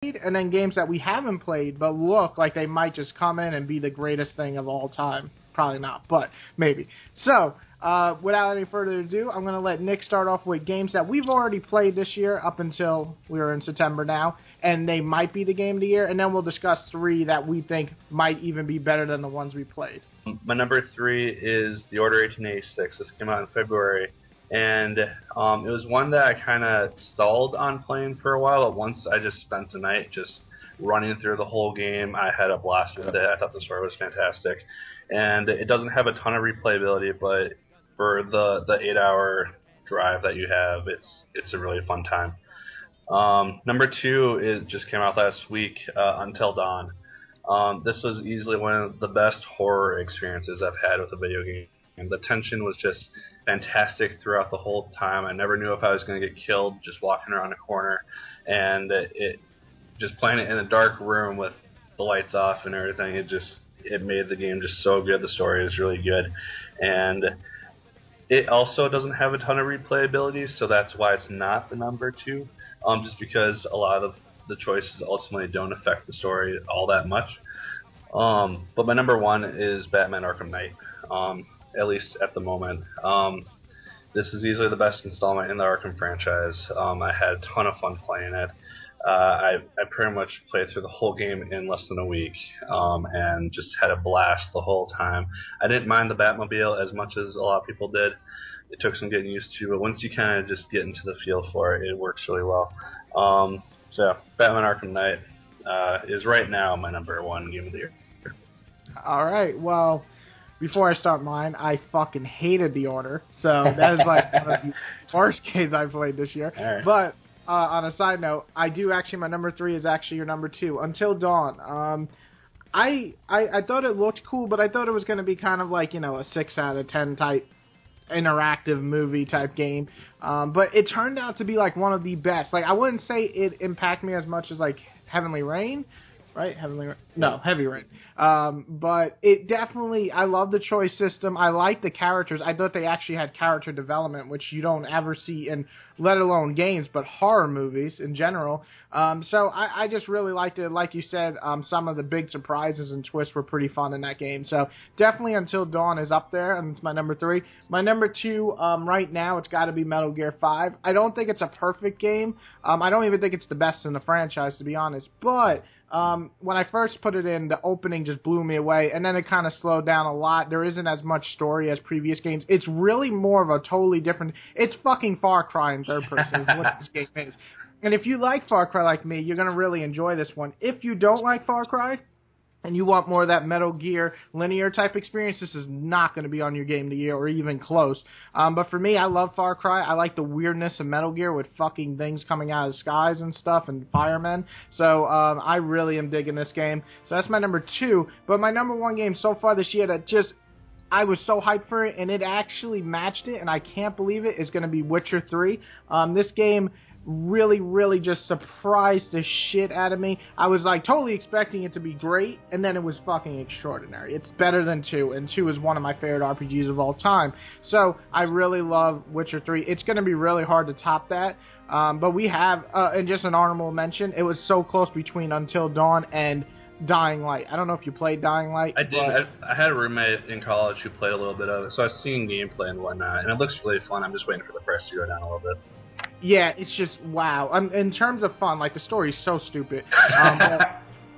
and then games that we haven't played but look like they might just come in and be the greatest thing of all time. Probably not, but maybe. So, without any further ado, I'm going to let Nick start off with games that we've already played this year up until we are in September now, and they might be the game of the year, and then we'll discuss 3 that we think might even be better than the ones we played. My number 3 is The Order 1886. This came out in February. And it was one that I kind of stalled on playing for a while, but once I just spent the night just running through the whole game, I had a blast with it. I thought the story was fantastic. And it doesn't have a ton of replayability, but for the 8-hour drive that you have, it's a really fun time. Number 2 just came out last week, Until Dawn. This was easily one of the best horror experiences I've had with a video game. And the tension was just fantastic throughout the whole time. I never knew if I was going to get killed just walking around a corner, and it just playing it in a dark room with the lights off and everything. It made the game just so good. The story is really good, and it also doesn't have a ton of replayability, so that's why it's not the number 2. Just because a lot of the choices ultimately don't affect the story all that much. But my number 1 is Batman Arkham Knight. At least at the moment. This is easily the best installment in the Arkham franchise. I had a ton of fun playing it. I pretty much played through the whole game in less than a week, and just had a blast the whole time. I didn't mind the Batmobile as much as a lot of people did. It took some getting used to, but once you kind of just get into the feel for it, it works really well. So Batman Arkham Knight is right now my number 1 game of the year. All right, well, before I start mine, I fucking hated The Order, so that is like one of the worst games I played this year. Right. But on a side note, I do actually, my number 3 is actually your number 2, Until Dawn. I thought it looked cool, but I thought it was going to be kind of like, a 6 out of 10 type interactive movie type game. But it turned out to be like one of the best. Like, I wouldn't say it impacted me as much as like Heavenly Rain. Right? Heavenly Rain? No, Heavy Rain. But it definitely, I love the choice system. I like the characters. I thought they actually had character development, which you don't ever see in, let alone games, but horror movies in general. So I just really liked it. Like you said, some of the big surprises and twists were pretty fun in that game. So definitely Until Dawn is up there, and it's my number 3. My number 2, right now, it's got to be Metal Gear 5. I don't think it's a perfect game. I don't even think it's the best in the franchise, to be honest. But when I first put it in, the opening just blew me away, and then it kind of slowed down a lot. There isn't as much story as previous games. It's really more of a totally different... It's fucking Far Cry in third person is what this game is. And if you like Far Cry like me, you're going to really enjoy this one. If you don't like Far Cry, and you want more of that Metal Gear linear type experience, this is not going to be on your game of the year or even close. But for me, I love Far Cry. I like the weirdness of Metal Gear with fucking things coming out of the skies and stuff and firemen. So I really am digging this game. So that's my number 2. But my number 1 game so far this year that just... I was so hyped for it, and it actually matched it, and I can't believe it, is going to be Witcher 3. This game really, really just surprised the shit out of me. I was like totally expecting it to be great, and then it was fucking extraordinary. It's better than 2, and 2 is one of my favorite RPGs of all time. So I really love Witcher 3. It's going to be really hard to top that. But we have, and just an honorable mention, it was so close between Until Dawn and Dying Light. I don't know if you played Dying Light. I did. I had a roommate in college who played a little bit of it, so I've seen gameplay and whatnot, and it looks really fun. I'm just waiting for the price to go down a little bit. Yeah, it's just, wow. In terms of fun, like, the story's so stupid.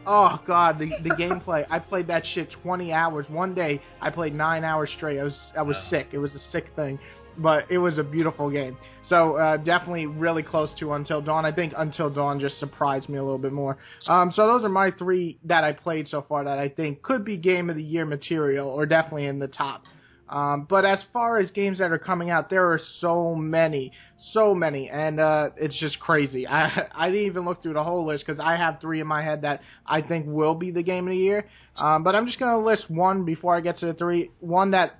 Oh, God, the gameplay. I played that shit 20 hours. One day, I played 9 hours straight. I was sick. It was a sick thing. But it was a beautiful game. So, definitely really close to Until Dawn. I think Until Dawn just surprised me a little bit more. So those are my 3 that I played so far that I think could be Game of the Year material, or definitely in the top. But as far as games that are coming out, there are so many, and it's just crazy. I didn't even look through the whole list because I have 3 in my head that I think will be the Game of the Year. But I'm just going to list one before I get to the 3. One that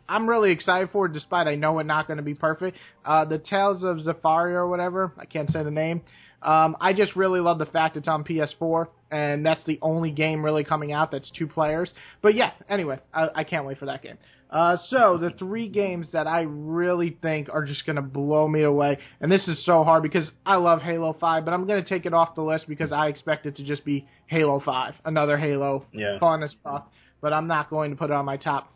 I'm really excited for, despite I know it's not going to be perfect. The Tales of Zephyria or whatever, I can't say the name. I just really love the fact it's on PS4, and that's the only game really coming out that's 2 players. But yeah, anyway, I can't wait for that game. So the 3 games that I really think are just going to blow me away, and this is so hard because I love Halo 5, but I'm going to take it off the list because I expect it to just be Halo 5, another Halo, fun as fuck, but I'm not going to put it on my top.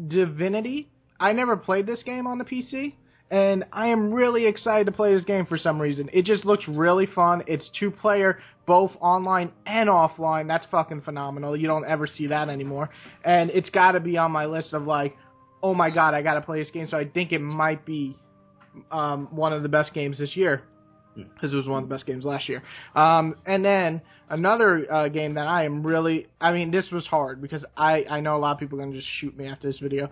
Divinity, I never played this game on the PC, and I am really excited to play this game for some reason. It just looks really fun. It's 2-player, both online and offline. That's fucking phenomenal. You don't ever see that anymore. And it's got to be on my list of like, oh my god, I got to play this game. So I think it might be one of the best games this year, because it was one of the best games last year. And then another game that I am really, I mean, this was hard because I know a lot of people are going to just shoot me after this video.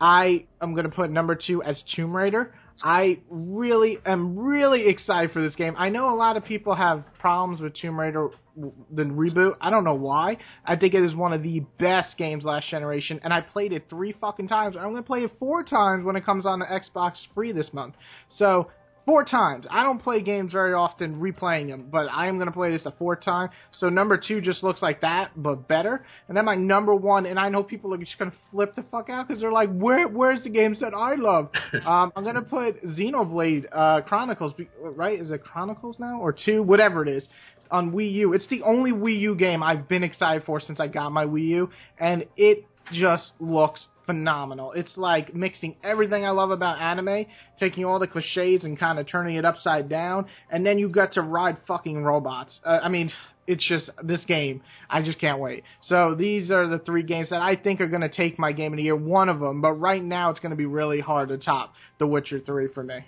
I am going to put number 2 as Tomb Raider. I really am really excited for this game. I know a lot of people have problems with Tomb Raider, the reboot. I don't know why. I think it is one of the best games last generation, and I played it 3 fucking times. I'm going to play it 4 times when it comes on the Xbox free this month. So 4 times. I don't play games very often replaying them, but I am going to play this a 4th time. So number 2 just looks like that, but better. And then my number 1, and I know people are just going to flip the fuck out because they're like, where's the games that I love? I'm going to put Xenoblade Chronicles, right? Is it Chronicles now? Or 2? Whatever it is. On Wii U. It's the only Wii U game I've been excited for since I got my Wii U, and it just looks phenomenal. It's like mixing everything I love about anime, taking all the cliches and kind of turning it upside down, and then you got to ride fucking robots. I mean, it's just, this game, I just can't wait. So these are the 3 games that I think are going to take my game of the year, one of them, but right now it's going to be really hard to top The Witcher 3 for me.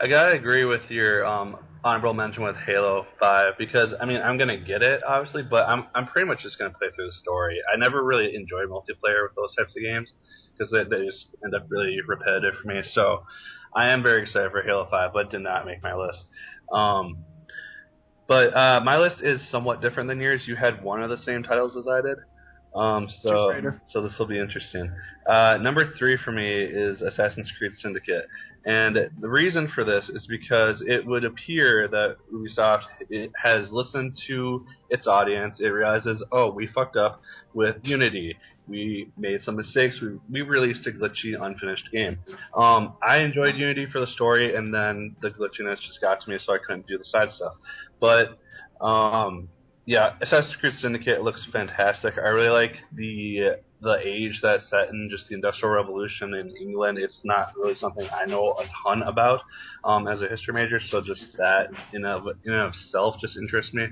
I gotta agree with your honorable mention with Halo 5 because I mean I'm gonna get it obviously, but I'm pretty much just gonna play through the story. I never really enjoyed multiplayer with those types of games because they just end up really repetitive for me. So I am very excited for Halo 5, but it did not make my list. But my list is somewhat different than yours. You had one of the same titles as I did. So this will be interesting. Number 3 for me is Assassin's Creed Syndicate. And the reason for this is because it would appear that Ubisoft has listened to its audience. It realizes, oh, we fucked up with Unity. We made some mistakes. We released a glitchy, unfinished game. I enjoyed Unity for the story, and then the glitchiness just got to me, so I couldn't do the side stuff. But yeah, Assassin's Creed Syndicate looks fantastic. I really like the age that's set in, just the Industrial Revolution in England. It's not really something I know a ton about as a history major, so just that in and of itself just interests me.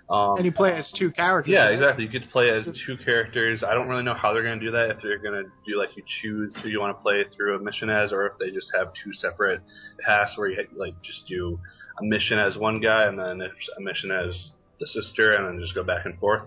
And you play as 2 characters. Yeah, right? exactly. You get to play as 2 characters. I don't really know how they're going to do that, if they're going to do like you choose who you want to play through a mission as, or if they just have 2 separate paths where you like just do a mission as one guy and then a mission as the sister, and then just go back and forth.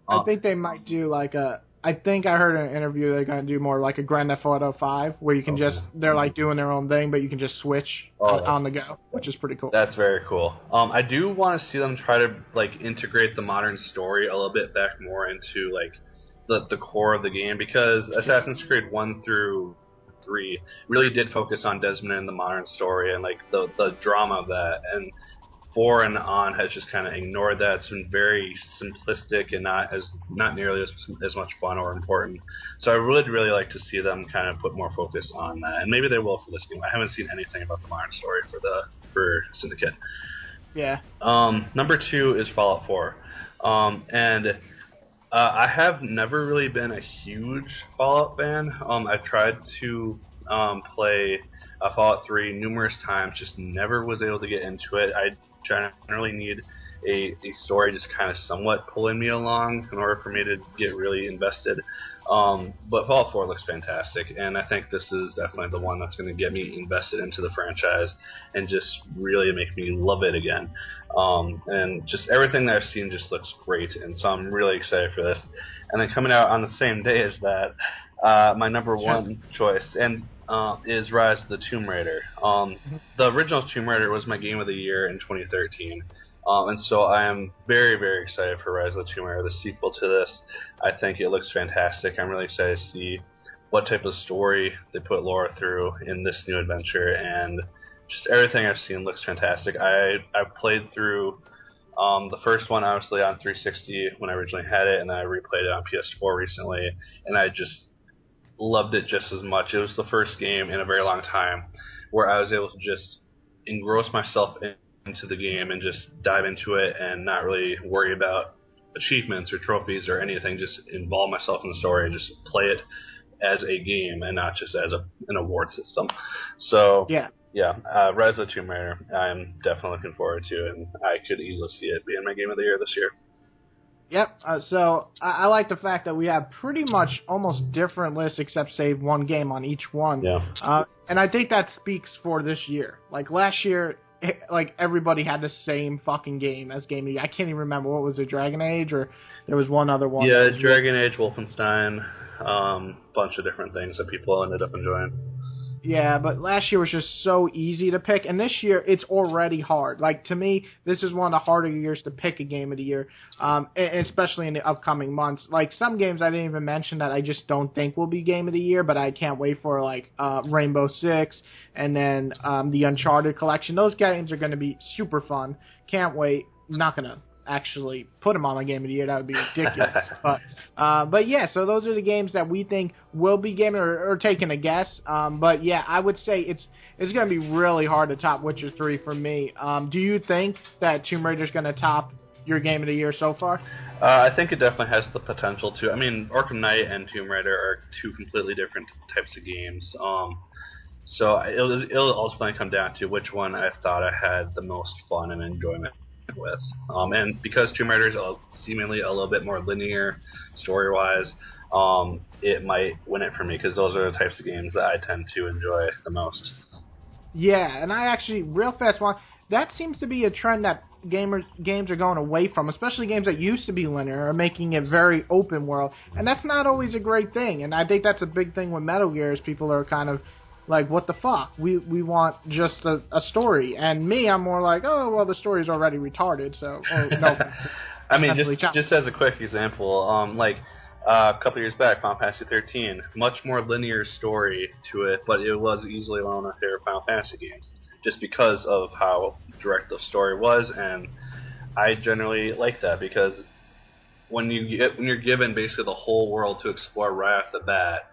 I think they might do like I think I heard in an interview they're going to do more like a Grand Theft Auto 5, where you can they're like doing their own thing, but you can just switch on the go, which is pretty cool. That's very cool. I do want to see them try to like integrate the modern story a little bit back more into like the core of the game, because Assassin's Creed 1 through 3 really did focus on Desmond and the modern story and like the drama of that, and 4 and on has just kind of ignored that. It's been very simplistic and not nearly as much fun or important. So I would really like to see them kind of put more focus on that, and maybe they will for this game. I haven't seen anything about the modern story for Syndicate. Yeah. Number 2 is Fallout 4, and I have never really been a huge Fallout fan. I've tried to play Fallout 3 numerous times, just never was able to get into it. I generally need a story just kind of somewhat pulling me along in order for me to get really invested. But Fallout 4 looks fantastic, and I think this is definitely the one that's going to get me invested into the franchise and just really make me love it again. And just everything that I've seen just looks great, and so I'm really excited for this. And then coming out on the same day as that, my number 1 choice is Rise of the Tomb Raider. The original Tomb Raider was my game of the year in 2013. And so I am very, very excited for Rise of the Tomb Raider, the sequel to this. I think it looks fantastic. I'm really excited to see what type of story they put Laura through in this new adventure, and just everything I've seen looks fantastic. I've played through the first one obviously on 360 when I originally had it, and then I replayed it on PS4 recently, and I just loved it just as much. It was the first game in a very long time where I was able to just engross myself into the game and just dive into it and not really worry about achievements or trophies or anything. Just involve myself in the story and just play it as a game and not just as an award system. So Rise of the Tomb Raider, I'm definitely looking forward to, and I could easily see it being my game of the year this year. Yep. So I like the fact that we have pretty much almost different lists except save one game on each one. Yeah. And I think that speaks for this year. Like last year, like everybody had the same fucking game as game of the year. I can't even remember, what was it, Dragon Age, or there was one other one. Yeah, Dragon Age, Wolfenstein, bunch of different things that people ended up enjoying. Yeah, but last year was just so easy to pick, and this year it's already hard. Like, to me, this is one of the harder years to pick a game of the year, especially in the upcoming months. Like, some games I didn't even mention that I just don't think will be game of the year, but I can't wait for, like, Rainbow Six, and then the Uncharted collection. Those games are going to be super fun. Can't wait. Not going to actually put them on my game of the year. That would be ridiculous. But yeah, so those are the games that we think will be game or taking a guess. But yeah, I would say it's going to be really hard to top Witcher 3 for me. Do you think that Tomb Raider is going to top your game of the year so far? I think it definitely has the potential to. I mean, Arkham Knight and Tomb Raider are two completely different types of games. So it'll ultimately come down to which one I thought I had the most fun and enjoyment with. And because Tomb Raider is seemingly a little bit more linear story-wise, it might win it for me because those are the types of games that I tend to enjoy the most. Yeah, and I actually, real fast, that seems to be a trend that games are going away from, especially games that used to be linear are making it very open world, and that's not always a great thing. And I think that's a big thing with Metal Gear is people are kind of like, what the fuck? We want just a story. And me, I'm more like, oh, well, the story's already retarded, so, no. I mean, just as a quick example, a couple years back, Final Fantasy 13, much more linear story to it, but it was easily one of my favorite Final Fantasy games, just because of how direct the story was, and I generally like that, because when you're given basically the whole world to explore right off the bat,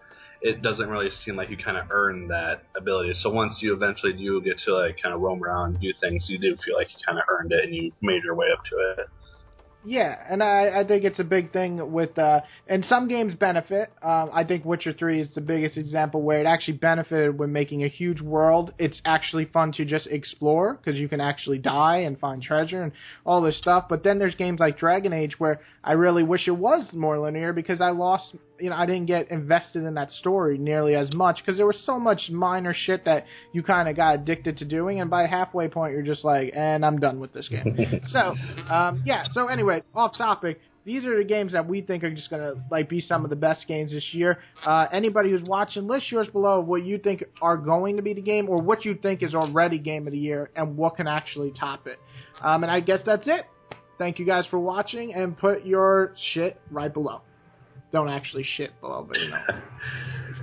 it doesn't really seem like you kind of earn that ability. So once you eventually do get to like kind of roam around and do things, you do feel like you kind of earned it and you made your way up to it. Yeah, and I think it's a big thing with, and some games benefit. I think Witcher 3 is the biggest example where it actually benefited when making a huge world. It's actually fun to just explore because you can actually die and find treasure and all this stuff. But then there's games like Dragon Age where I really wish it was more linear because I didn't get invested in that story nearly as much because there was so much minor shit that you kind of got addicted to doing, and by halfway point you're just like, and I'm done with this game. So anyway, off topic, these are the games that we think are just going to be some of the best games this year. Anybody who's watching, list yours below what you think are going to be the game or what you think is already game of the year and what can actually top it. And I guess that's it. Thank you guys for watching, and put your shit right below. Don't actually shit below, but you know.